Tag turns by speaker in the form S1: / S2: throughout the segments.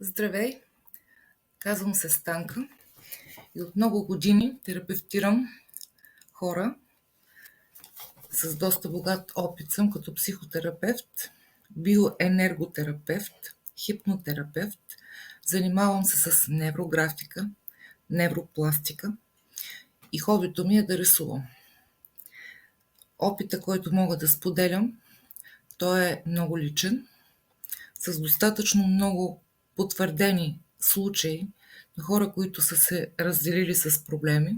S1: Здравей, казвам се Станка и от много години терапевтирам хора. С доста богат опит съм като психотерапевт, биоенерготерапевт, хипнотерапевт. Занимавам се с неврографика, невропластика и хобито ми е да рисувам. Опита, който мога да споделям, той е много личен, с достатъчно много потвърдени случаи на хора, които са се разделили с проблеми,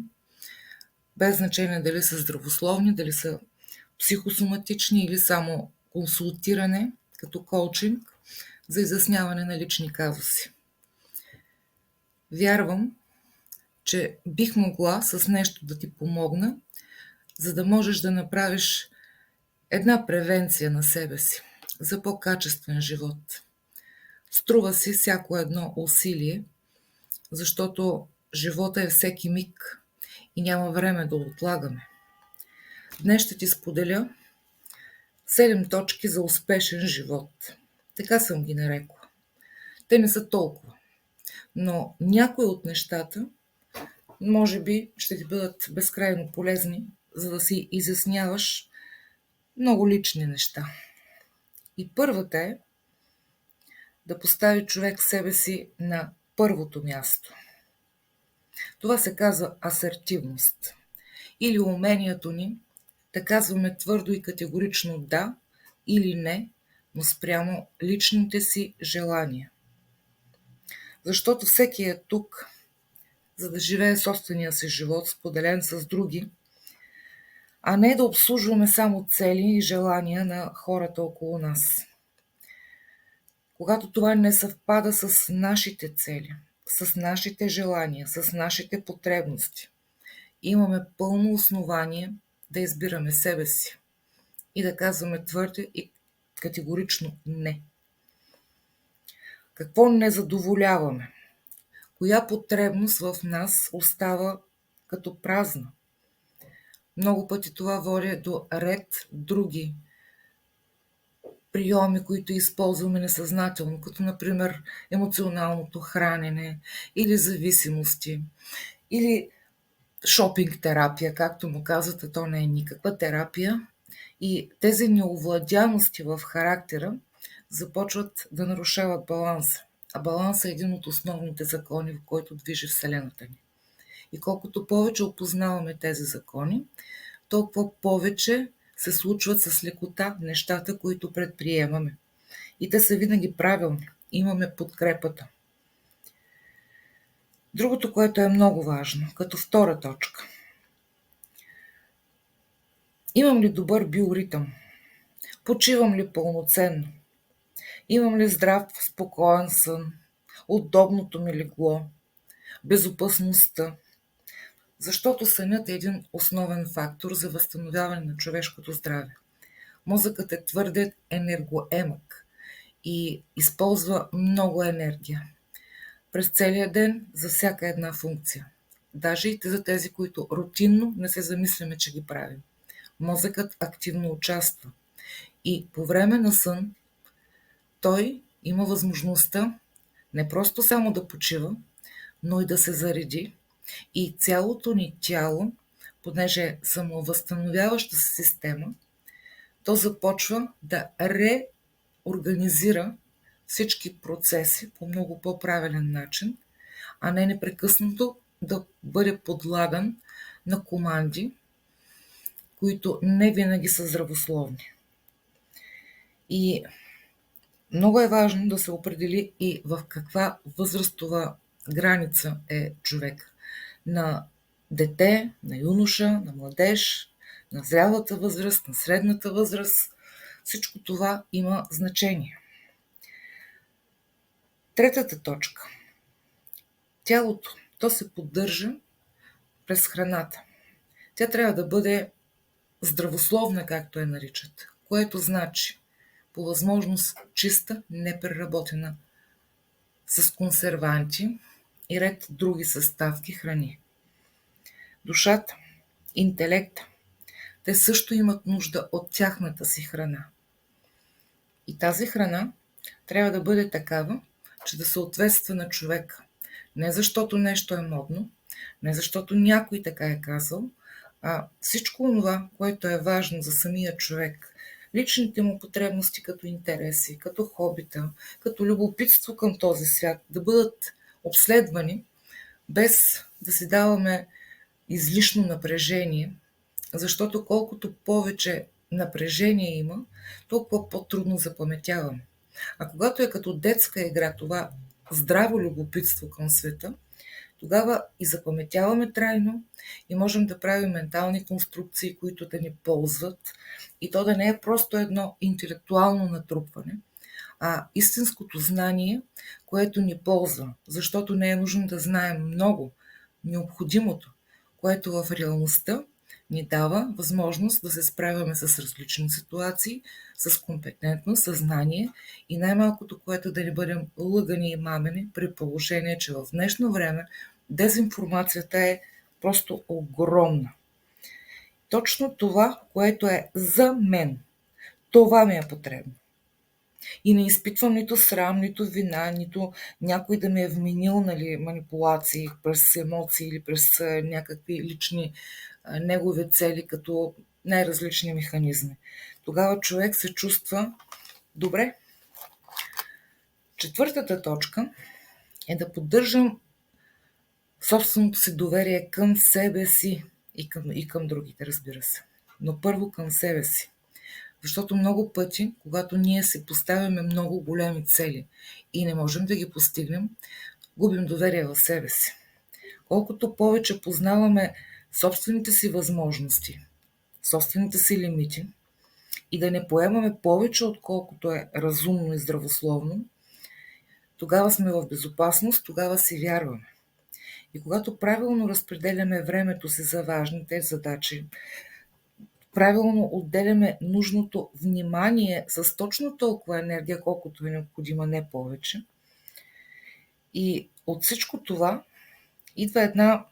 S1: без значение дали са здравословни, дали са психосоматични или само консултиране като коучинг за изясняване на лични казуси. Вярвам, че бих могла с нещо да ти помогна, за да можеш да направиш една превенция на себе си за по-качествен живот. Струва си всяко едно усилие, защото живота е всеки миг и няма време да отлагаме. Днес ще ти споделя 7 точки за успешен живот. Така съм ги нарекла. Те не са толкова, но някои от нещата може би ще ти бъдат безкрайно полезни, за да си изясняваш много лични неща. И първата е да постави човек себе си на първото място. Това се казва асертивност или умението ни да казваме твърдо и категорично да или не, но спрямо личните си желания. Защото всеки е тук, за да живее собствения си живот, споделен с други, а не да обслужваме само цели и желания на хората около нас. Когато това не съвпада с нашите цели, с нашите желания, с нашите потребности, имаме пълно основание да избираме себе си и да казваме твърдо и категорично не. Какво не задоволяваме? Коя потребност в нас остава като празна? Много пъти това води до ред други приеми, които използваме несъзнателно, като например емоционалното хранене или зависимости, или шопинг терапия, както му казвате, то не е никаква терапия. И тези неовладяности в характера започват да нарушават баланса. А балансът е един от основните закони, в който движи Вселената ни. И колкото повече опознаваме тези закони, толкова повече се случват с лекота нещата, които предприемаме. И те са винаги правилни. Имаме подкрепата. Другото, което е много важно, като втора точка. Имам ли добър биоритъм? Почивам ли пълноценно? Имам ли здрав, спокоен сън? Удобното ми легло? Безопасността? Защото сънят е един основен фактор за възстановяване на човешкото здраве. Мозъкът е твърде енергоемък и използва много енергия през целия ден за всяка една функция. Даже и за тези, които рутинно не се замисляме, че ги правим. Мозъкът активно участва и по време на сън той има възможността не просто само да почива, но и да се зареди и цялото ни тяло, понеже е самовъзстановяваща се система, то започва да реорганизира всички процеси по много по-правилен начин, а не непрекъснато да бъде подлаган на команди, които не винаги са здравословни. И много е важно да се определи и в каква възрастова граница е човек. На дете, на юноша, на младеж, на зрялата възраст, на средната възраст. Всичко това има значение. Третата точка. Тялото, то се поддържа през храната. Тя трябва да бъде здравословна, както я наричат, което значи по възможност чиста, непреработена, с консерванти и ред други съставки храни. Душата, интелекта, те също имат нужда от тяхната си храна. И тази храна трябва да бъде такава, че да съответства на човека. Не защото нещо е модно, не защото някой така е казал, а всичко това, което е важно за самия човек, личните му потребности като интереси, като хобита, като любопитство към този свят, да бъдат обследвани, без да си даваме излишно напрежение, защото колкото повече напрежение има, толкова по-трудно запаметяваме. А когато е като детска игра това здраво любопитство към света, тогава и запаметяваме трайно и можем да правим ментални конструкции, които да ни ползват, и то да не е просто едно интелектуално натрупване, а истинското знание, което ни ползва, защото не е нужно да знаем много, необходимото, което в реалността ни дава възможност да се справяме с различни ситуации, с компетентност, съзнание и най-малкото, което да не бъдем лъгани и мамени, при положение, че в днешно време дезинформацията е просто огромна. Точно това, което е за мен, това ми е потребно. И не изпитвам нито срам, нито вина, нито някой да ми е вменил манипулации през емоции или през някакви лични негови цели, като най-различни механизми. Тогава човек се чувства добре. Четвъртата точка е да поддържам собственото си доверие към себе си и към другите, разбира се. Но първо към себе си. Защото много пъти, когато ние се поставяме много големи цели и не можем да ги постигнем, губим доверие в себе си. Колкото повече познаваме собствените си възможности, собствените си лимити и да не поемаме повече, отколкото е разумно и здравословно, тогава сме в безопасност, тогава си вярваме. И когато правилно разпределяме времето си за важните задачи, правилно отделяме нужното внимание с точно толкова енергия, колкото е необходима, не повече. И от всичко това идва една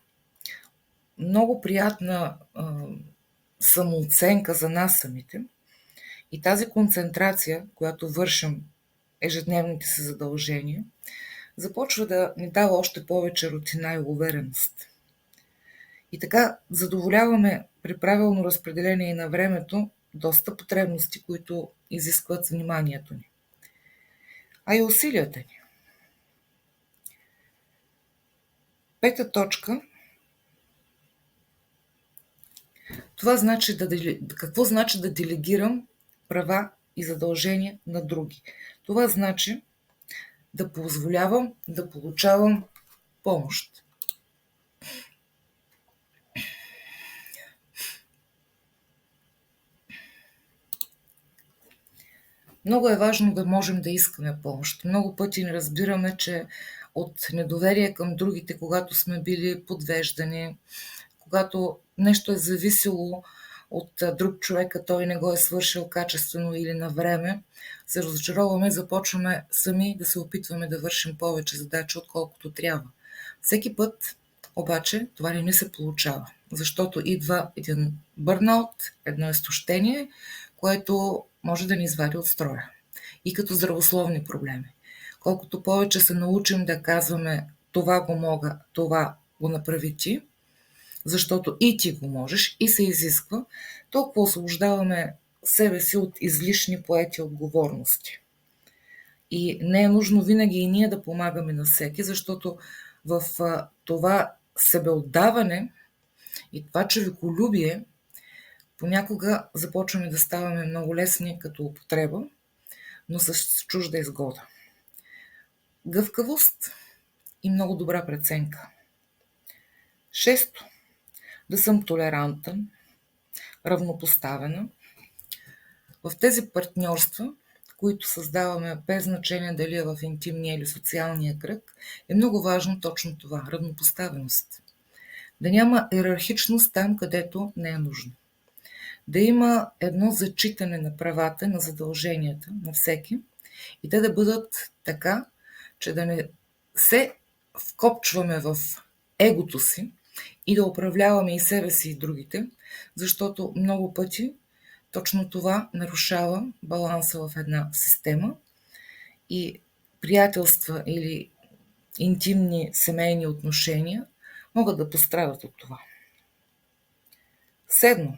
S1: много приятна самооценка за нас самите. И тази концентрация, която вършим ежедневните си задължения, започва да ни дава още повече рутина и увереност. И така задоволяваме при правилно разпределение на времето доста потребности, които изискват вниманието ни, а и усилията ни. Пета точка. Какво значи да делегирам права и задължения на други? Това значи да позволявам да получавам помощ. Много е важно да можем да искаме помощ. Много пъти не разбираме, че от недоверие към другите, когато сме били подвеждани, когато нещо е зависело от друг човек, а той не го е свършил качествено или на време, се разочароваме и започваме сами да се опитваме да вършим повече задачи, отколкото трябва. Всеки път обаче това не ни се получава, защото идва един бърнаут, едно изтощение, което може да ни извади от строя. И като здравословни проблеми. Колкото повече се научим да казваме това го мога, това го направи ти, защото и ти го можеш и се изисква, толкова освобождаваме себе си от излишни поети отговорности. И не е нужно винаги и ние да помагаме на всеки, защото в това себеотдаване и това човеколюбие понякога започваме да ставаме много лесни като употреба, но с чужда изгода. Гъвкавост и много добра преценка. Шесто. Да съм толерантен, равнопоставена. В тези партньорства, които създаваме без значение дали е в интимния или социалния кръг, е много важно точно това – равнопоставеност. Да няма иерархичност там, където не е нужно. Да има едно зачитане на правата, на задълженията на всеки и те да бъдат така, че да не се вкопчваме в егото си и да управляваме и себе си и другите, защото много пъти точно това нарушава баланса в една система и приятелства или интимни семейни отношения могат да пострадат от това. Седмо,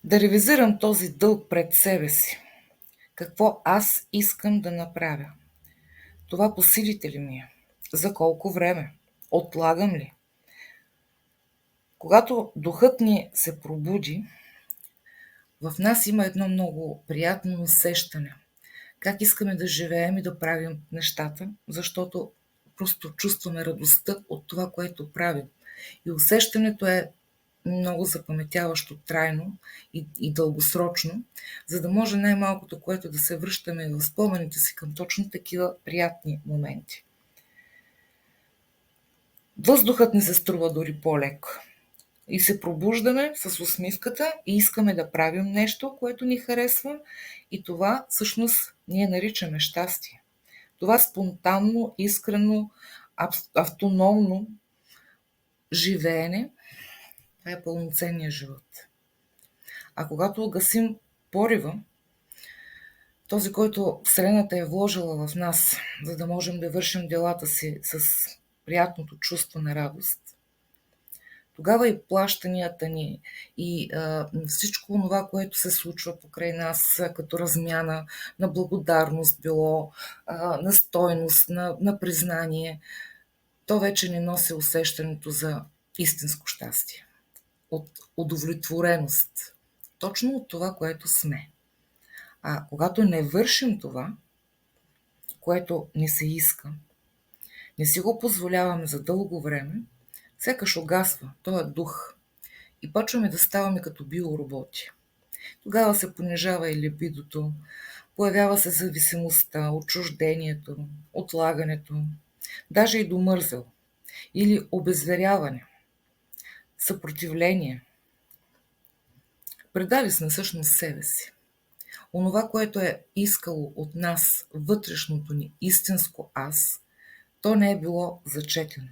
S1: да ревизирам този дълг пред себе си. Какво аз искам да направя? Това по силите ли ми е? За колко време? Отлагам ли? Когато духът ни се пробуди, в нас има едно много приятно усещане. Как искаме да живеем и да правим нещата, защото просто чувстваме радостта от това, което правим. И усещането е много запаметяващо, трайно и дългосрочно, за да може най-малкото, което да се връщаме в спомените си към точно такива приятни моменти. Въздухът ни се струва дори по-леко. И се пробуждаме с усмивката и искаме да правим нещо, което ни харесва, и това всъщност ние наричаме щастие. Това спонтанно, искрено, автономно живеене, това е пълноценният живот. А когато угасим порива, този, който Вселената е вложила в нас, за да можем да вършим делата си с приятното чувство на радост, тогава и плащанията ни, и всичко това, което се случва покрай нас, като размяна на благодарност, било на стойност, на признание, то вече не носи усещането за истинско щастие, от удовлетвореност, точно от това, което сме. А когато не вършим това, което ни се иска, не си го позволяваме за дълго време, сякаш угасва този дух и почваме да ставаме като биороботи. Тогава се понижава и либидото, появява се зависимостта, отчуждението, отлагането, даже и до мързел или обезверяване, съпротивление. Предали сме всъщност себе си. Онова, което е искало от нас вътрешното ни истинско аз, то не е било зачетено.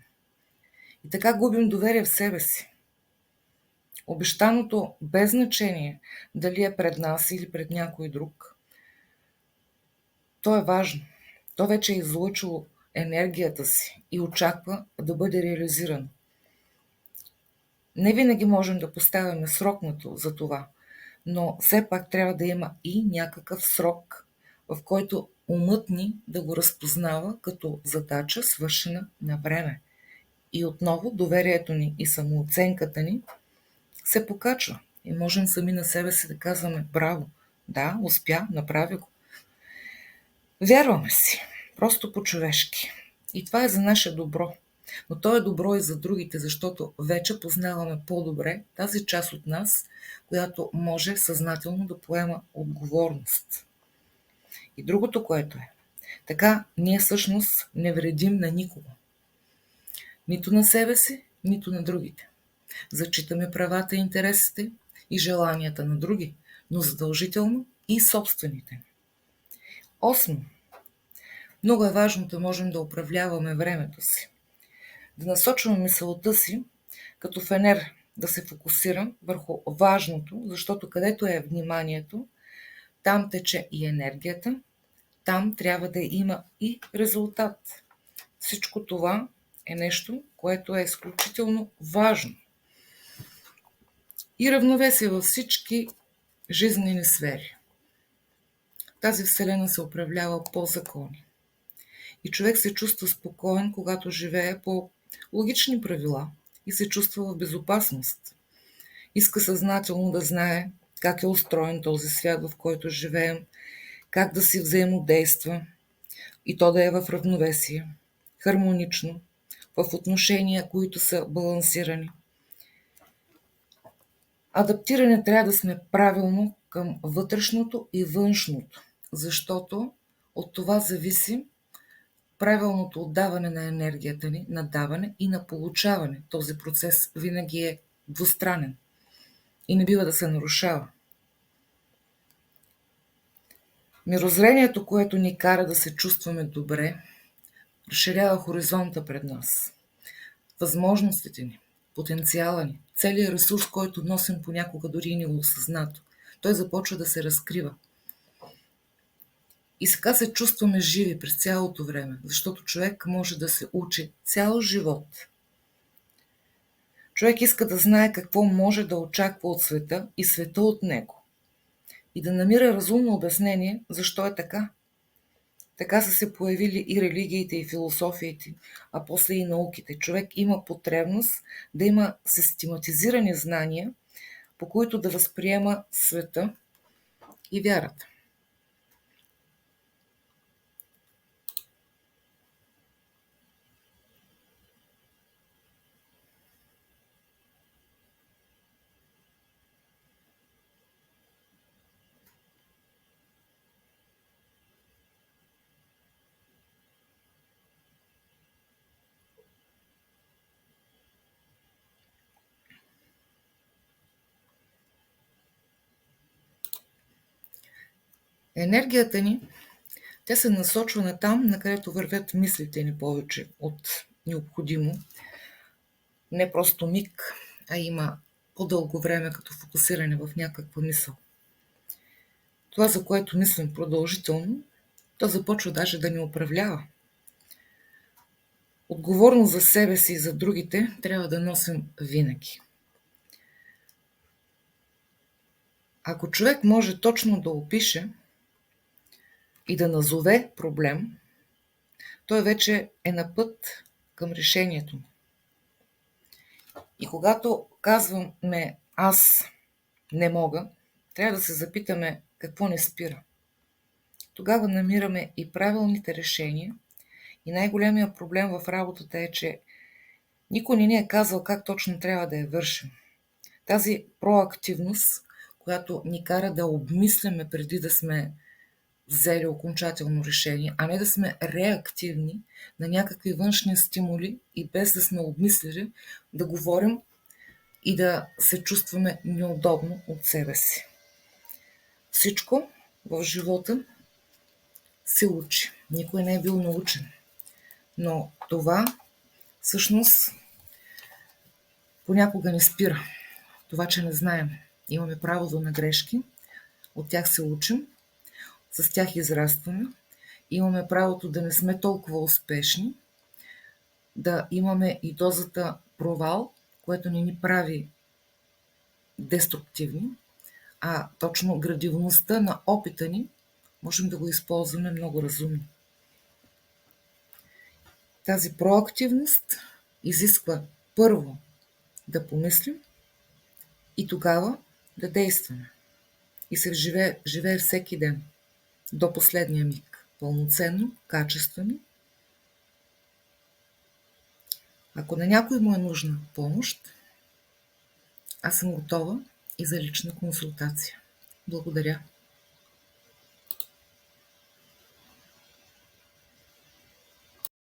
S1: И така губим доверие в себе си. Обещаното, без значение дали е пред нас или пред някой друг, то е важно. То вече е излъчило енергията си и очаква да бъде реализирано. Не винаги можем да поставяме срок за това, но все пак трябва да има и някакъв срок, в който умът ни да го разпознава като задача, свършена на време. И отново доверието ни и самооценката ни се покачва. И можем сами на себе си да казваме: браво, да, успя, направи го. Вярваме си, просто по-човешки. И това е за наше добро. Но то е добро и за другите, защото вече познаваме по-добре тази част от нас, която може съзнателно да поема отговорност. И другото, което е, така ние всъщност не вредим на никого. Нито на себе си, нито на другите. Зачитаме правата, интересите и желанията на други, но задължително и собствените. 8. Много е важно да можем да управляваме времето си. Да насочваме мисълта си като фенер, да се фокусира върху важното, защото където е вниманието, там тече и енергията, там трябва да има и резултат. Всичко това е нещо, което е изключително важно. И равновесие във всички жизнени сфери. Тази вселена се управлява по закони. И човек се чувства спокоен, когато живее по логични правила и се чувства в безопасност. Иска съзнателно да знае как е устроен този свят, в който живеем, как да си взаимодейства и то да е в равновесие, хармонично, в отношения, които са балансирани. Адаптиране трябва да сме правилно към вътрешното и външното, защото от това зависи правилното отдаване на енергията ни, на даване и на получаване. Този процес винаги е двустранен и не бива да се нарушава. Мирозрението, което ни кара да се чувстваме добре, разширява хоризонта пред нас. Възможностите ни, потенциала ни, целият ресурс, който носим понякога дори и неосъзнато, той започва да се разкрива. И сега се чувстваме живи през цялото време, защото човек може да се учи цял живот. Човек иска да знае какво може да очаква от света и света от него. И да намира разумно обяснение защо е така. Така са се появили и религиите, и философиите, а после и науките. Човек има потребност да има систематизирани знания, по които да възприема света и вярата. Енергията ни, тя се насочва на там, на където вървят мислите ни повече от необходимо. Не просто миг, а има по-дълго време като фокусиране в някаква мисъл. Това, за което мислим продължително, то започва даже да ни управлява. Отговорност за себе си и за другите трябва да носим винаги. Ако човек може точно да опише и да назове проблем, той вече е на път към решението. И когато казваме аз не мога, трябва да се запитаме какво ни спира. Тогава намираме и правилните решения. И най-големият проблем в работата е, че никой не ни е казал как точно трябва да я вършим. Тази проактивност, която ни кара да обмисляме преди да сме взели окончателно решение, а не да сме реактивни на някакви външни стимули и без да сме обмислили да говорим и да се чувстваме неудобно от себе си. Всичко в живота се учи. Никой не е бил научен. Но това всъщност понякога ни спира. Това, че не знаем. Имаме правото на грешки, от тях се учим, с тях израстваме. Имаме правото да не сме толкова успешни, да имаме и дозата провал, което не ни прави деструктивни, а точно градивността на опита ни можем да го използваме много разумно. Тази проактивност изисква първо да помислим и тогава да действаме. И се живее всеки ден, до последния миг, пълноценно, качествено. Ако на някой му е нужна помощ, аз съм готова и за лична консултация. Благодаря.